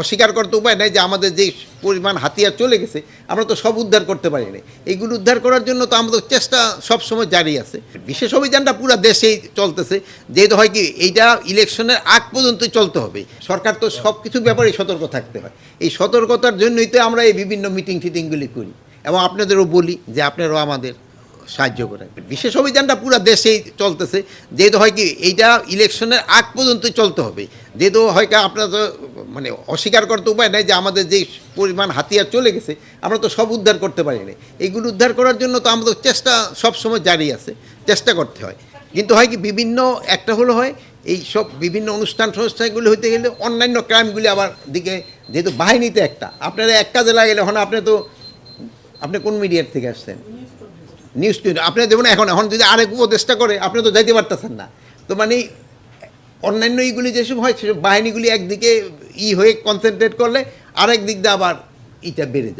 অস্বীকার করতে উপায় নাই যে আমাদের যে পরিমাণ হাতিয়ার চলে গেছে আমরা তো সব উদ্ধার করতে পারি না। এইগুলো উদ্ধার করার জন্য তো আমাদের চেষ্টা সবসময় জারি আছে। বিশেষ অভিযানটা পুরো দেশেই চলতেছে, যেহেতু হয় কি এইটা ইলেকশনের আগ পর্যন্তই চলতে হবে। সরকার তো সব কিছুর ব্যাপারেই সতর্ক থাকতে হয়। এই সতর্কতার জন্যই তো আমরা এই বিভিন্ন মিটিং ফিটিংগুলি করি এবং আপনাদেরও বলি যে আপনারাও আমাদের সাহায্য করে। বিশেষ অভিযানটা পুরো দেশেই চলতেছে, যেহেতু হয় কি এইটা ইলেকশনের আগ পর্যন্ত চলতে হবে। যেহেতু হয় কি আপনারা তো মানে অস্বীকার করতে উপায় নাই যে আমাদের যে পরিমাণ হাতিয়ার চলে গেছে আমরা তো সব উদ্ধার করতে পারি না। এইগুলো উদ্ধার করার জন্য তো আমাদের চেষ্টা সবসময় জারি আছে, চেষ্টা করতে হয়। কিন্তু হয় কি বিভিন্ন একটা হলো হয় এই সব বিভিন্ন অনুষ্ঠানগুলি হইতে গেলে অন্যান্য ক্রাইমগুলি আবার দিকে, যেহেতু বাহিনীতে একটা আপনারা এক কাজে লাগাইলে এখন আপনি কোন মিডিয়ার থেকে আসছেন? News twenty. আপনি দেখুন এখন এখন যদি আরেক উপদেষ্টা করে আপনি তো যাইতে পারতেছেন না। তো মানে অন্যান্য এইগুলি যেসব হয় সেসব বাহিনীগুলি একদিকে হয়ে কনসেন্ট্রেট করলে আরেক দিক দিয়ে আবার বেড়ে যায়।